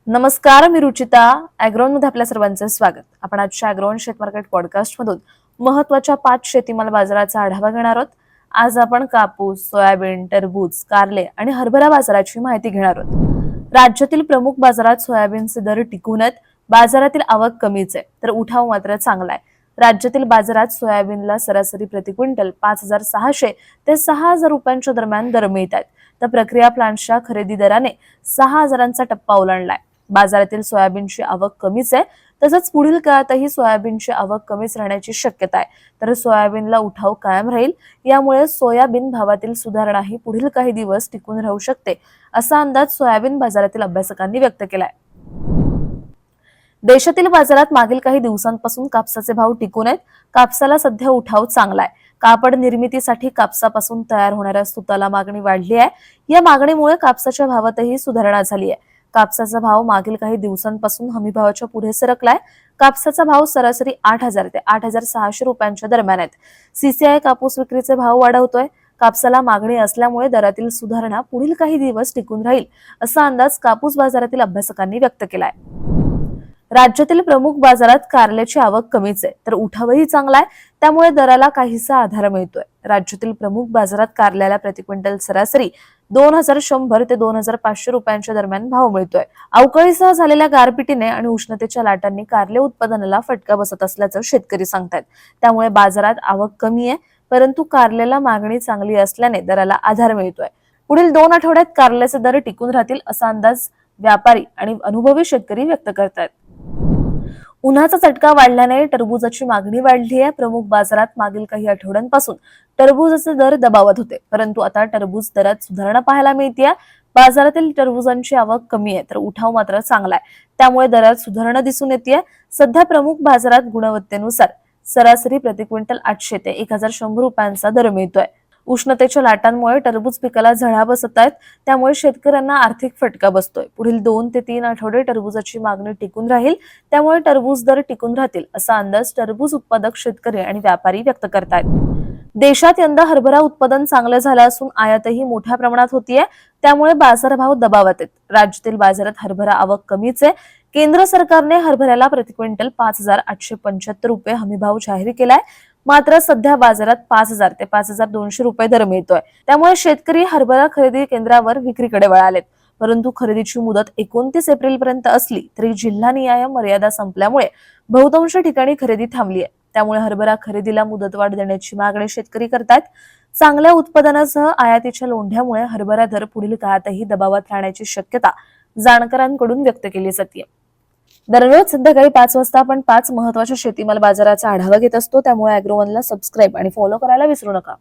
नमस्कार, मी रुचिता. ॲग्रोवन मध्ये आपल्या सर्वांचे स्वागत. आपण आजच्या ॲग्रोवन शेत मार्केट पॉडकास्ट मधून महत्त्वाच्या 5 शेतीमाल बाजाराचा आढावा घेणार आहोत. आज आपण कापूस, सोयाबीन, टरबूज, कारले आणि हरभरा बाजाराची माहिती घेणार आहोत. राज्यातील प्रमुख बाजारात सोयाबीनचे दर टिकून आहेत. बाजारातील आवक कमीच आहे, तर उठाव मात्र चांगला आहे. राज्यातील बाजारात सोयाबीनला सरासरी प्रति क्विंटल 5,600 ते 6,000 रुपयांच्या दरम्यान दर मिळत आहेत. तर प्रक्रिया प्लांटच्या खरेदी दराने 6,000चा टप्पा ओलांडलाय. बाजारातील सोयाबीनची आवक कमीच आहे, तसंच पुढील काळातही सोयाबीनची आवक कमीच राहण्याची शक्यता आहे. तर सोयाबीनला उठाव कायम राहील. यामुळे सोयाबीन भावातील सुधारणाही पुढील काही दिवस टिकून राहू शकते, असा अंदाज सोयाबीन बाजारातील अभ्यासकांनी व्यक्त केलाय. देशातील बाजारात मागील काही दिवसांपासून कापसाचे भाव टिकून आहेत. कापसाला सध्या उठाव चांगला आहे. कापड निर्मितीसाठी कापसापासून तयार होणाऱ्या सुताला मागणी वाढली आहे. या मागणीमुळे कापसाच्या भावातही सुधारणा झाली आहे. कापसाचा भाव मागील काही दिवसांपासून हमीभावाच्या पुढे सरकलाय. कापसाचा भाव सरासरी 8,000 ते 8,600 रुपयांच्या दरम्यान आहेत. सीसीआय कापूस विक्रीचे भाव वाढवतोय. कापसाला मागणी असल्यामुळे दरातील सुधारणा पुढील काही दिवस टिकून राहील, असा अंदाज कापूस बाजारातील अभ्यासकांनी व्यक्त केलाय. राज्यातील प्रमुख बाजारात कारल्याची आवक कमीच आहे, तर उठावही चांगला आहे. त्यामुळे दराला काहीसा आधार मिळतोय. राज्यातील प्रमुख बाजारात कारल्याला प्रति क्विंटल सरासरी 2,100 ते 2,500 रुपयांच्या दरम्यान भाव मिळतोय. अवकाळीसह झालेल्या गारपिटीने आणि उष्णतेच्या लाटांनी कारले उत्पादनाला फटका बसत असल्याचं शेतकरी सांगतात. त्यामुळे बाजारात आवक कमी आहे, परंतु कारल्याला मागणी चांगली असल्याने दराला आधार मिळतोय. पुढील 2 आठवड्यात कारल्याचे दर टिकून राहतील, असा अंदाज व्यापारी आणि अनुभवी शेतकरी व्यक्त करतात. उन्हाचा चटका वाढल्याने टरबूजाची मागणी वाढली आहे. प्रमुख बाजारात मागील काही आठवड्यांपासून टरबूजाचे दर दबावात होते, परंतु आता टरबूज दरात सुधारणा पाहायला मिळते. बाजारातील टरबूजांची आवक कमी आहे, तर उठाव मात्र चांगला आहे. त्यामुळे दरात सुधारणा दिसून येते. सध्या प्रमुख बाजारात गुणवत्तेनुसार सरासरी प्रति क्विंटल 800 ते 1,100 रुपयांचा दर मिळतोय. उष्णतेच्या लाटांमुळे टरबूज पिकाला झळा बसत आहेत. त्यामुळे शेतकऱ्यांना आर्थिक फटका बसतोय. पुढील 2 ते 3 आठवडे टरबूजाची मागणी टिकून राहील. त्यामुळे टरबूज दर टिकून राहतील, असा अंदाज टरबूज उत्पादक शेतकरी आणि व्यापारी व्यक्त करतायत. देशात यंदा हरभरा उत्पादन चांगलं झालं असून आयातही मोठ्या प्रमाणात होतीये. त्यामुळे बाजारभाव दबावात आहेत. राज्यातील बाजारात हरभरा आवक कमीच आहे. केंद्र सरकारने हरभऱ्याला प्रति क्विंटल 5,875 रुपये हमीभाव जाहीर केलाय. मात्र सध्या बाजारात 5,000 ते 5,200 रुपये दर मिळतोय. त्यामुळे शेतकरी हरभरा खरेदी केंद्रावर विक्रीकडे वळालेत. परंतु खरेदीची मुदत 29 एप्रिल पर्यंत असली तरी जिल्हानिहाय मर्यादा संपल्यामुळे बहुतांश ठिकाणी खरेदी थांबली आहे. त्यामुळे हरभरा खरेदीला मुदतवाढ देण्याची मागणी शेतकरी करतात. चांगल्या उत्पादनासह आयातीच्या लोंढ्यामुळे हरभरा दर पुढील काळातही दबावात राहण्याची शक्यता जाणकारांकडून व्यक्त केली जाते. दररोज संध्याकाळी 5 वाजता आपण 5 महत्त्वाच्या शेतीमाल बाजाराचा आढावा घेत असतो. त्यामुळे ॲग्रोवनला सबस्क्राईब आणि फॉलो करायला विसरू नका.